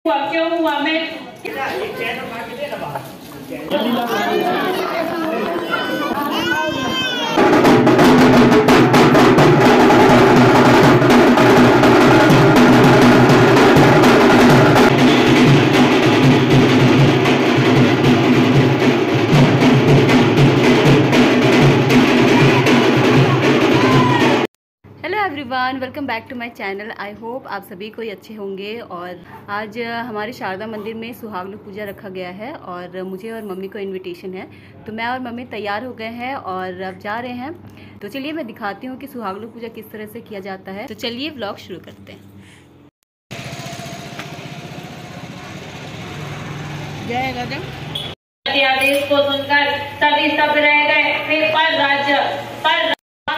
हुआ क्यों हुआ मैं everyone, welcome back to my channel. I hope आप सभी कोई अच्छे होंगे। और आज हमारे शारदा मंदिर में सुहागन पूजा रखा गया है और मुझे और मम्मी को इनविटेशन है, तो मैं और मम्मी तैयार हो गए हैं और अब जा रहे हैं। तो चलिए मैं दिखाती हूँ कि सुहागन पूजा किस तरह से किया जाता है। तो चलिए व्लॉग शुरू करते हैं। जय गजब आदेश को सुनकर सभी सब रह गए। फिर पर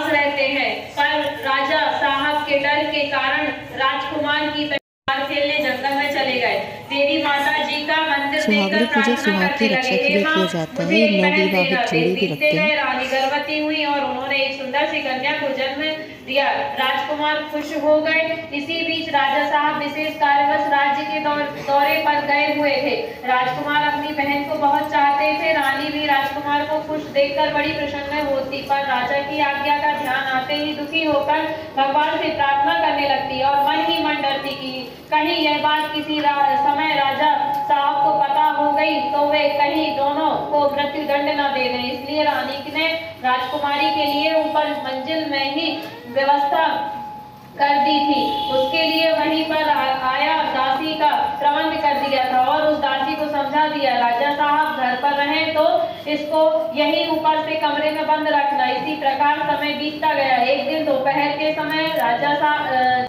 रहते हैं, पर राजा साहब के डर के कारण राजकुमार की तलवार खेलने जंगल में चले गए। देवी माता जी का मंदिर देखकर प्रार्थना करने लगे, मुझे एक बहन देना। बीतते गए, रानी गर्भवती हुई और उन्होंने एक सुंदर सी कन्या को जन्म दिया। राजकुमार खुश हो गए। इसी बीच राजा साहब विशेष कार्यवश राज्य के दौरे पर गए हुए थे। राजकुमार अपनी बहन को बहुत चाहते थे। रानी भी राजकुमार को खुश देखकर बड़ी प्रसन्न होती, पर राजा की आज्ञा का ध्यान आते ही दुखी होकर भगवान से प्रार्थना करने लगती और मन ही मन डरती कि कहीं यह बात किसी समय राजा साहब को पता हो गई तो वे कहीं दोनों को मृत्यु दंड न दे दें। इसलिए रानी ने राजकुमारी के लिए ऊपर मंजिल में ही व्यवस्था कर दी थी। उसके लिए वहीं पर आया दासी का प्रबंध कर दिया था और उस दासी को समझा दिया, राजा साहब घर पर रहें तो इसको यही ऊपर से कमरे में बंद रखना। इसी प्रकार समय बीतता गया। एक दिन दोपहर के समय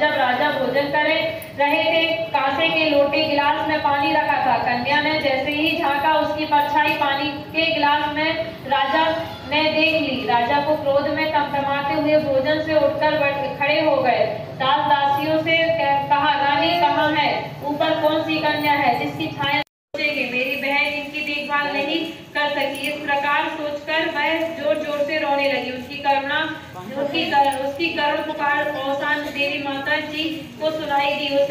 जब राजा भोजन करे रहे थे, कांसे के लोटे गिलास में पानी रखा था। कन्या ने जैसे ही झांका, उसकी परछाई पानी के गिलास में राजा ने देख ली। राजा को क्रोध में तमतमाते हुए भोजन से उठकर खड़े हो गए। दास दासियों से कहा, रानी कहाँ है? ऊपर कौन सी कन्या है जिसकी छाया सोचेंगे? मेरी बहन इनकी देखभाल नहीं कर सकी। इस प्रकार सोचकर वह जोर जोर से रोने लगी। उसकी करुण पुकार औसान देवी माता जी को सुनाई दी। उस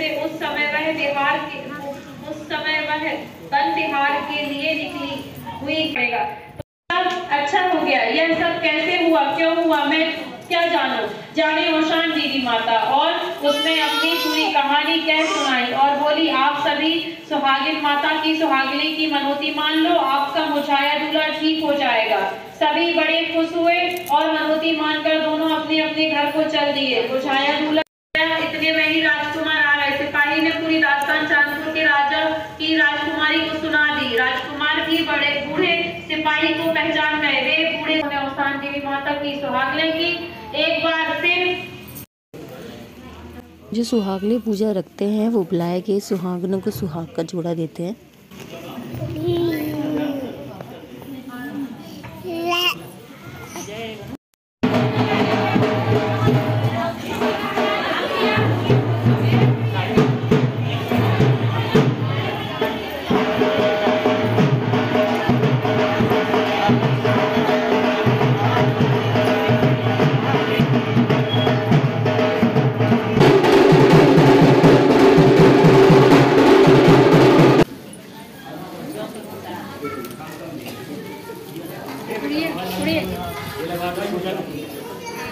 समय वह वन विहार के लिए निकली हुई पड़ेगा। अच्छा हो गया। यह सब कैसे हुआ, क्यों हुआ, मैं क्या जाने औसान देवी माता। और उसने अपनी पूरी कहानी कह सुनाई और बोली, आप सभी सुहागिन माता की सुहागिनी की मनोती मान लो, आपका मुछाया दूल्हा ठीक हो जाएगा। सभी बड़े खुश हुए और मनोती मानकर दोनों अपने अपने घर को चल दिए। मुछाया दूल्हा इतने में ही राजकुमार आ रहे। सिपाही ने पूरी दास्तान चांदपुर के राजा की राजकुमारी को सुना दी। राजकुमार भी बड़े बूढ़े सिपाही को पहचान गए। वे बूढ़े औसान देवी माता की सुहागने की एक बार फिर जो सुहागने पूजा रखते हैं वो बुलाए गए सुहागनों को सुहाग का जोड़ा देते हैं।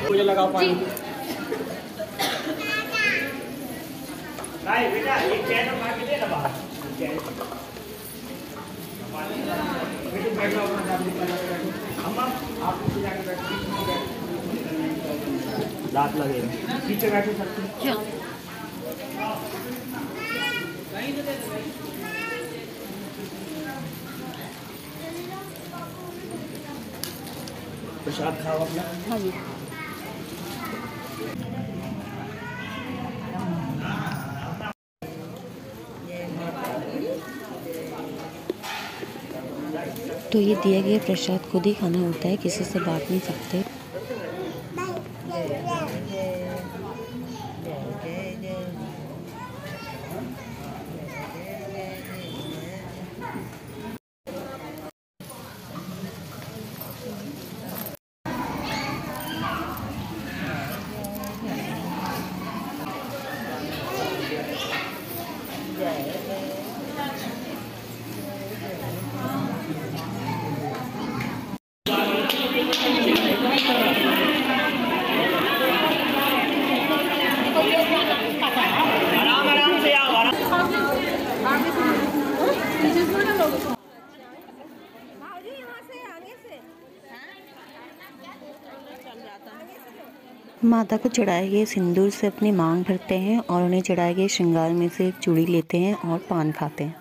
मुझे लगाओ पानी। नहीं बेटा, ये चैन उठा के दे ना बाहर। बेटा बैठो अपना दादी पर। अम्मा आप पीछे जाके बैठो, लात लगेगा। पीछे बैठो सकते हैं। प्रसाद खाओ अपना। हाँ जी। तो ये दिया गया प्रसाद खुद ही खाना होता है, किसी से बांट नहीं सकते। जय माता को चढ़ाए गए सिंदूर से अपनी मांग भरते हैं और उन्हें चढ़ाए गए श्रृंगार में से एक चूड़ी लेते हैं और पान खाते हैं।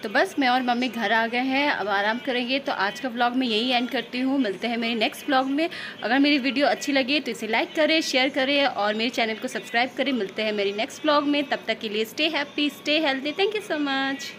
तो बस मैं और मम्मी घर आ गए हैं, अब आराम करेंगे। तो आज का व्लॉग मैं यही एंड करती हूँ, मिलते हैं मेरे नेक्स्ट व्लॉग में। अगर मेरी वीडियो अच्छी लगे तो इसे लाइक करें, शेयर करें और मेरे चैनल को सब्सक्राइब करें। मिलते हैं मेरी नेक्स्ट व्लॉग में, तब तक के लिए stay happy, stay healthy. Thank you so much.